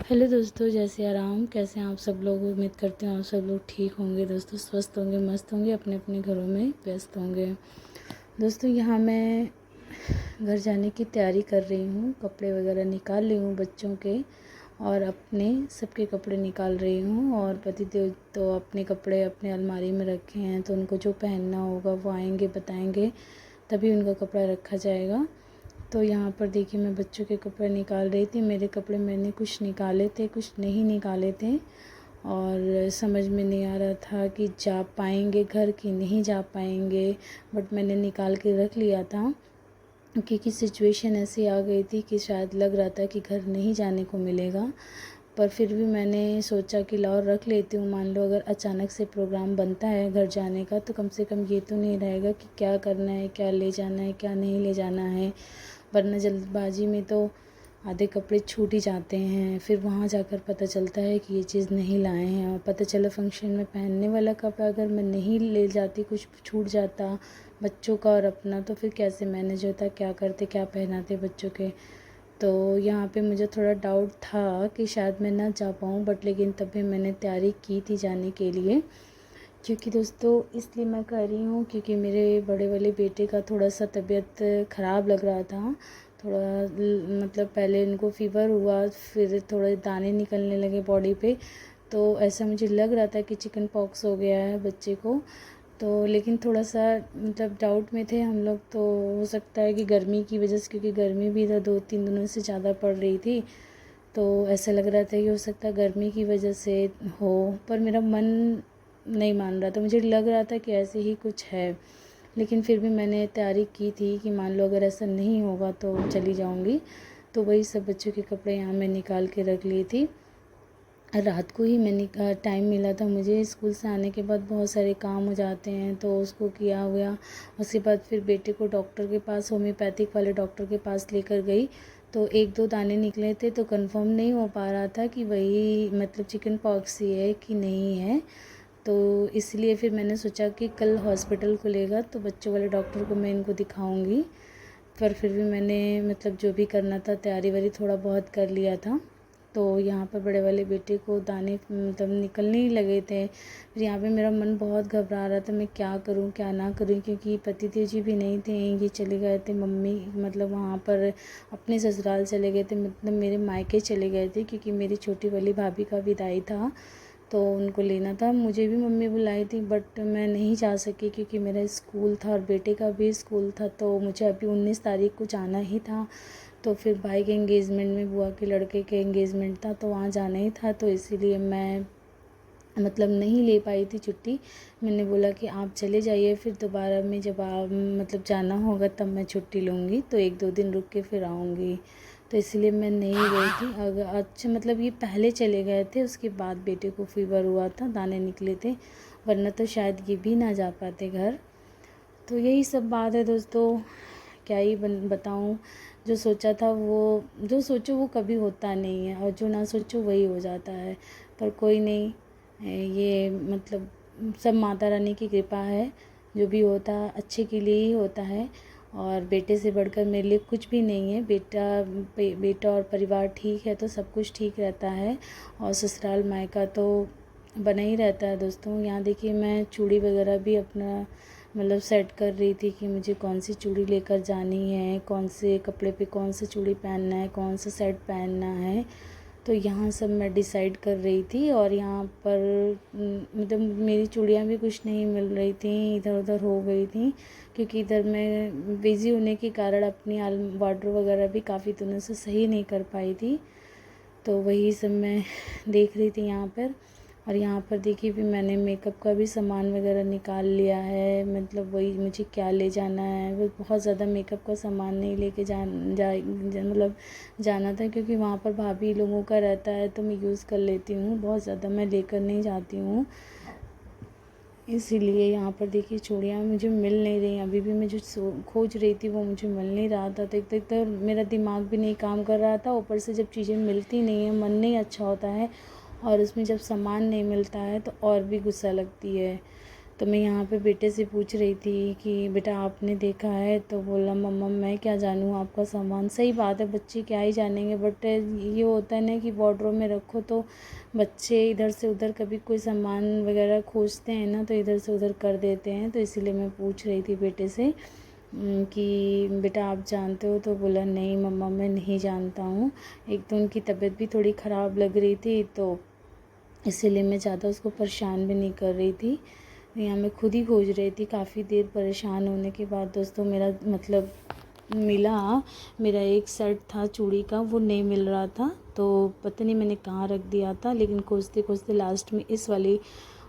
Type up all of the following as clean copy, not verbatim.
Hello दोस्तों, जैसे आराम कैसे हैं आप सब लोग। उम्मीद करते हैं आप सब लोग ठीक होंगे दोस्तों, स्वस्थ होंगे, मस्त होंगे, अपने अपने घरों में व्यस्त होंगे। दोस्तों यहाँ मैं घर जाने की तैयारी कर रही हूँ, कपड़े वगैरह निकाल रही हूँ बच्चों के और अपने सबके कपड़े निकाल रही हूँ। और पतिदेव तो अपने कपड़े अपने अलमारी में रखे हैं, तो उनको जो पहनना होगा वो आएंगे बताएंगे, तभी उनका कपड़ा रखा जाएगा। तो यहाँ पर देखिए मैं बच्चों के कपड़े निकाल रही थी। मेरे कपड़े मैंने कुछ निकाले थे, कुछ नहीं निकाले थे और समझ में नहीं आ रहा था कि जा पाएंगे घर कि नहीं जा पाएंगे। बट मैंने निकाल के रख लिया था क्योंकि सिचुएशन ऐसी आ गई थी कि शायद लग रहा था कि घर नहीं जाने को मिलेगा। पर फिर भी मैंने सोचा कि लाओ रख लेती हूँ, मान लो अगर अचानक से प्रोग्राम बनता है घर जाने का तो कम से कम ये तो नहीं रहेगा कि क्या करना है, क्या ले जाना है, क्या नहीं ले जाना है। वरना जल्दबाजी में तो आधे कपड़े छूट ही जाते हैं, फिर वहाँ जाकर पता चलता है कि ये चीज़ नहीं लाए हैं। और पता चला फंक्शन में पहनने वाला कपड़ा अगर मैं नहीं ले जाती, कुछ छूट जाता बच्चों का और अपना, तो फिर कैसे मैनेज होता, क्या करते, क्या पहनाते बच्चों के। तो यहाँ पे मुझे थोड़ा डाउट था कि शायद मैं ना जा पाऊँ, बट लेकिन तब भी मैंने तैयारी की थी जाने के लिए। क्योंकि दोस्तों इसलिए मैं कर रही हूँ क्योंकि मेरे बड़े वाले बेटे का थोड़ा सा तबीयत ख़राब लग रहा था। थोड़ा मतलब पहले इनको फ़ीवर हुआ, फिर थोड़े दाने निकलने लगे बॉडी पे, तो ऐसा मुझे लग रहा था कि चिकन पॉक्स हो गया है बच्चे को। तो लेकिन थोड़ा सा मतलब डाउट में थे हम लोग, तो हो सकता है कि गर्मी की वजह से, क्योंकि गर्मी भी इधर 2-3 दिनों से ज़्यादा पड़ रही थी, तो ऐसा लग रहा था कि हो सकता है गर्मी की वजह से हो। पर मेरा मन नहीं मान रहा था, मुझे लग रहा था कि ऐसे ही कुछ है। लेकिन फिर भी मैंने तैयारी की थी कि मान लो अगर ऐसा नहीं होगा तो चली जाऊंगी। तो वही सब बच्चों के कपड़े यहाँ मैं निकाल के रख ली थी। रात को ही मैंने टाइम मिला था मुझे, स्कूल से आने के बाद बहुत सारे काम हो जाते हैं तो उसको किया हुआ। उसके बाद फिर बेटे को डॉक्टर के पास, होम्योपैथिक वाले डॉक्टर के पास लेकर गई। तो 1-2 दाने निकले थे, तो कंफर्म नहीं हो पा रहा था कि वही मतलब चिकन पॉक्स ही है कि नहीं है। तो इसलिए फिर मैंने सोचा कि कल हॉस्पिटल खुलेगा तो बच्चों वाले डॉक्टर को मैं इनको दिखाऊंगी। पर फिर भी मैंने मतलब जो भी करना था तैयारी वारी थोड़ा बहुत कर लिया था। तो यहाँ पर बड़े वाले बेटे को दाने मतलब निकलने ही लगे थे। फिर यहाँ पे मेरा मन बहुत घबरा रहा था, मैं क्या करूँ क्या ना करूँ, क्योंकि पतिदेव जी भी नहीं थे, ये चले गए थे, मम्मी मतलब वहाँ पर अपने ससुराल चले गए थे, मतलब मेरे मायके चले गए थे, क्योंकि मेरी छोटी वाली भाभी का विदाई था तो उनको लेना था। मुझे भी मम्मी बुलाई थी बट मैं नहीं जा सकी क्योंकि मेरा स्कूल था और बेटे का भी स्कूल था, तो मुझे अभी 19 तारीख को जाना ही था। तो फिर भाई के एंगेजमेंट में, बुआ के लड़के के एंगेजमेंट था तो वहाँ जाना ही था, तो इसीलिए मैं मतलब नहीं ले पाई थी छुट्टी। मैंने बोला कि आप चले जाइए, फिर दोबारा में जब आप मतलब जाना होगा तब मैं छुट्टी लूँगी, तो 1-2 दिन रुक के फिर आऊँगी। तो इसलिए मैं नहीं गई थी। अगर अच्छा मतलब ये पहले चले गए थे, उसके बाद बेटे को फ़ीवर हुआ था, दाने निकले थे, वरना तो शायद ये भी ना जा पाते घर। तो यही सब बात है दोस्तों, क्या ही बताऊँ। जो सोचा था वो, जो सोचो वो कभी होता नहीं है और जो ना सोचो वही हो जाता है। पर कोई नहीं, ये मतलब सब माता रानी की कृपा है, जो भी होता है अच्छे के लिए ही होता है। और बेटे से बढ़कर मेरे लिए कुछ भी नहीं है। बेटा और परिवार ठीक है तो सब कुछ ठीक रहता है, और ससुराल मायका तो बना ही रहता है दोस्तों। यहाँ देखिए मैं चूड़ी वगैरह भी अपना मतलब सेट कर रही थी कि मुझे कौन सी चूड़ी लेकर जानी है, कौन से कपड़े पे कौन सा चूड़ी पहनना है, कौन सा सेट पहनना है। तो यहाँ सब मैं डिसाइड कर रही थी। और यहाँ पर मतलब मेरी चूड़ियाँ भी कुछ नहीं मिल रही थी, इधर उधर हो गई थी, क्योंकि इधर मैं बिज़ी होने के कारण अपनी वार्डरोब वगैरह भी काफ़ी दिनों से सही नहीं कर पाई थी। तो वही सब मैं देख रही थी यहाँ पर। और यहाँ पर देखिए भी मैंने मेकअप का भी सामान वगैरह निकाल लिया है, मतलब वही मुझे क्या ले जाना है, वो बहुत ज़्यादा मेकअप का सामान नहीं लेके मतलब जाना था, क्योंकि वहाँ पर भाभी लोगों का रहता है तो मैं यूज़ कर लेती हूँ, बहुत ज़्यादा मैं लेकर नहीं जाती हूँ। इसीलिए यहाँ पर देखिए चूड़ियाँ मुझे मिल नहीं रही, अभी भी मैं जो खोज रही थी वो मुझे मिल नहीं रहा था। तो एक तो मेरा दिमाग भी नहीं काम कर रहा था, ऊपर से जब चीज़ें मिलती नहीं है मन नहीं अच्छा होता है, और उसमें जब सामान नहीं मिलता है तो और भी गुस्सा लगती है। तो मैं यहाँ पे बेटे से पूछ रही थी कि बेटा आपने देखा है, तो बोला मम्मा मैं क्या जानूँ आपका सामान। सही बात है, बच्चे क्या ही जानेंगे, बट ये होता है ना कि वार्डरोब में रखो तो बच्चे इधर से उधर कभी कोई सामान वगैरह खोजते हैं ना, तो इधर से उधर कर देते हैं। तो इसीलिए मैं पूछ रही थी बेटे से कि बेटा आप जानते हो। तो बोला नहीं मम्मा मैं नहीं जानता हूँ। एक तो उनकी तबीयत भी थोड़ी ख़राब लग रही थी, तो इसीलिए मैं ज़्यादा उसको परेशान भी नहीं कर रही थी। यहाँ मैं खुद ही खोज रही थी। काफ़ी देर परेशान होने के बाद दोस्तों मेरा मतलब मिला। मेरा एक सेट था चूड़ी का, वो नहीं मिल रहा था, तो पता नहीं मैंने कहाँ रख दिया था, लेकिन खोजते खोजते लास्ट में इस वाली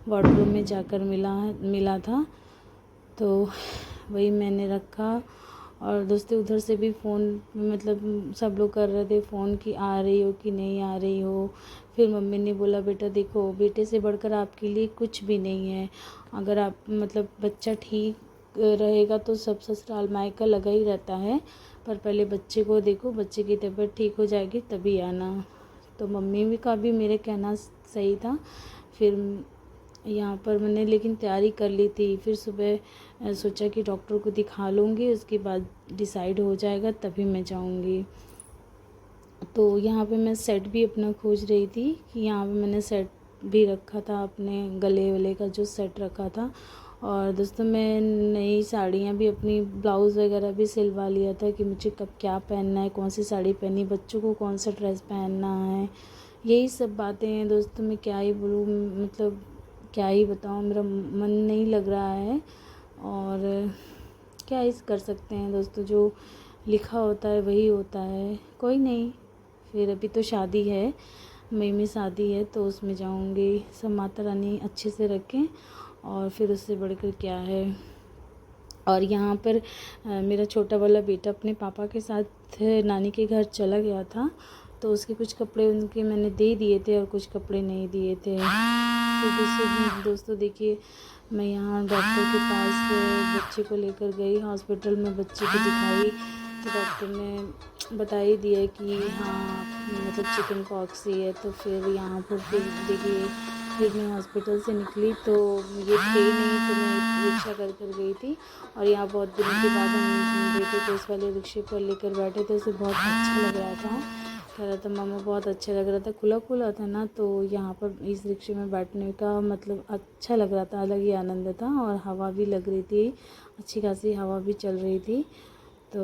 वार्डरोब में जाकर मिला था। तो वही मैंने रखा। और दोस्तों उधर से भी फ़ोन मतलब सब लोग कर रहे थे फ़ोन कि आ रही हो कि नहीं आ रही हो। फिर मम्मी ने बोला बेटा देखो बेटे से बढ़कर आपके लिए कुछ भी नहीं है। अगर आप मतलब बच्चा ठीक रहेगा तो सब ससुराल मायका लगा ही रहता है, पर पहले बच्चे को देखो, बच्चे की तबीयत ठीक हो जाएगी तभी आना। तो मम्मी भी का भी मेरे कहना सही था। फिर यहाँ पर मैंने लेकिन तैयारी कर ली थी। फिर सुबह सोचा कि डॉक्टर को दिखा लूँगी, उसके बाद डिसाइड हो जाएगा तभी मैं जाऊँगी। तो यहाँ पे मैं सेट भी अपना खोज रही थी कि यहाँ पे मैंने सेट भी रखा था, अपने गले वले का जो सेट रखा था। और दोस्तों मैं नई साड़ियाँ भी अपनी ब्लाउज़ वगैरह भी सिलवा लिया था कि मुझे कब क्या पहनना है, कौन सी साड़ी पहनी, बच्चों को कौन सा ड्रेस पहनना है। यही सब बातें हैं दोस्तों, मैं क्या ही बोलूँ, मतलब क्या ही बताऊँ, मेरा मन नहीं लग रहा है। और क्या ही कर सकते हैं दोस्तों, जो लिखा होता है वही होता है। कोई नहीं, फिर अभी तो शादी है, मई में शादी है, तो उसमें जाऊंगी। सब माता रानी अच्छे से रखें, और फिर उससे बढ़कर क्या है। और यहाँ पर मेरा छोटा वाला बेटा अपने पापा के साथ नानी के घर चला गया था, तो उसके कुछ कपड़े उनके मैंने दे दिए थे और कुछ कपड़े नहीं दिए थे। तो दोस्तों देखिए, मैं यहाँ डॉक्टर के पास बच्चे को लेकर गई हॉस्पिटल में, बच्चे को दिखाई, तो डॉक्टर ने बता ही दिया कि हाँ मतलब चिकन पॉक्स ही है। तो फिर यहाँ पर फिर देखिए, फिर मैं हॉस्पिटल से निकली तो ये थे नहीं, तो मैं रिक्शा कर गई थी। और यहाँ बहुत दिनों के बाद हम बेटे को इस वाले रिक्शे पर लेकर बैठे थे, उसे बहुत अच्छा लग रहा था, कह रहा था मामा बहुत अच्छा लग रहा था, खुला खुला था ना, तो यहाँ पर इस रिक्शे में बैठने का मतलब अच्छा लग रहा था, अलग ही आनंद था। और हवा भी लग रही थी, अच्छी खासी हवा भी चल रही थी। तो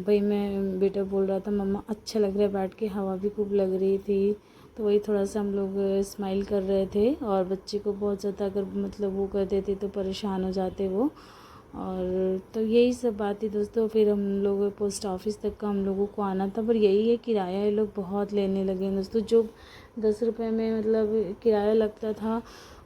भाई मैं बेटा बोल रहा था मम्मा अच्छा लग रहा है बैठ के, हवा भी खूब लग रही थी। तो वही थोड़ा सा हम लोग स्माइल कर रहे थे। और बच्चे को बहुत ज़्यादा अगर मतलब वो कर देते तो परेशान हो जाते वो। और तो यही सब बात थी दोस्तों। फिर हम लोग पोस्ट ऑफिस तक का हम लोगों को आना था, पर यही है किराया ये लोग बहुत लेने लगे हैं दोस्तों। जो 10 रुपये में मतलब किराया लगता था,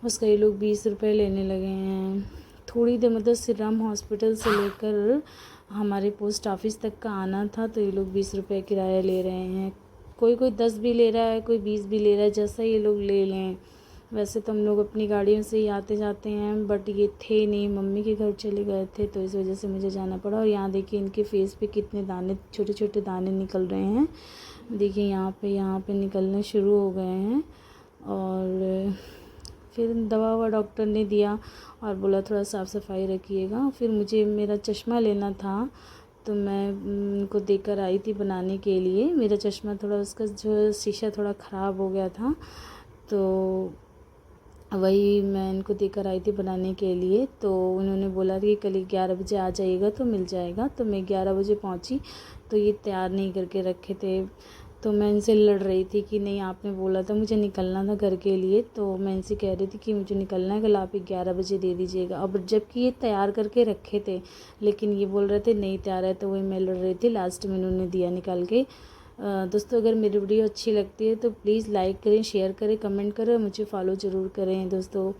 उसका ये लोग 20 रुपये लेने लगे हैं। थोड़ी देर मतलब सिरम हॉस्पिटल से लेकर हमारे पोस्ट ऑफिस तक का आना था, तो ये लोग 20 रुपये किराया ले रहे हैं। कोई 10 भी ले रहा है, कोई 20 भी ले रहा है, जैसा ये लोग ले लें। वैसे तो हम लोग अपनी गाड़ियों से ही आते जाते हैं, बट ये थे नहीं, मम्मी के घर चले गए थे, तो इस वजह से मुझे जाना पड़ा। और यहाँ देखिए इनके फेस पे कितने दाने, छोटे छोटे दाने निकल रहे हैं। देखिए यहाँ पे निकलने शुरू हो गए हैं। और फिर दवा ववा डॉक्टर ने दिया और बोला थोड़ा साफ़ सफाई रखिएगा। फिर मुझे मेरा चश्मा लेना था, तो मैं उनको देकर आई थी बनाने के लिए। मेरा चश्मा थोड़ा, उसका जो शीशा थोड़ा ख़राब हो गया था, तो वही मैं इनको देकर आई थी बनाने के लिए। तो उन्होंने बोला कि कल 11 बजे आ जाइएगा तो मिल जाएगा। तो मैं 11 बजे पहुंची, तो ये तैयार नहीं करके रखे थे। तो मैं इनसे लड़ रही थी कि नहीं आपने बोला था मुझे निकलना था घर के लिए, तो मैं इनसे कह रही थी कि मुझे निकलना है, कल आप 11 बजे दे दीजिएगा। अब जबकि ये तैयार करके रखे थे, लेकिन ये बोल रहे थे नहीं तैयार है, तो वही मैं लड़ रही थी। लास्ट में इन्होंने दिया निकाल के। दोस्तों अगर मेरी वीडियो अच्छी लगती है तो प्लीज़ लाइक करें, शेयर करें, कमेंट करें और मुझे फॉलो ज़रूर करें दोस्तों।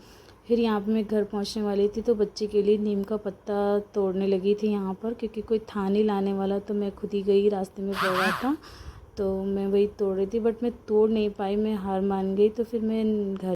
फिर यहाँ पे मैं घर पहुँचने वाली थी, तो बच्चे के लिए नीम का पत्ता तोड़ने लगी थी यहाँ पर, क्योंकि कोई था नहीं लाने वाला, तो मैं खुद ही गई, रास्ते में पड़ रहा था तो मैं वही तोड़ रही थी, बट मैं तोड़ नहीं पाई, मैं हार मान गई। तो फिर मैं घर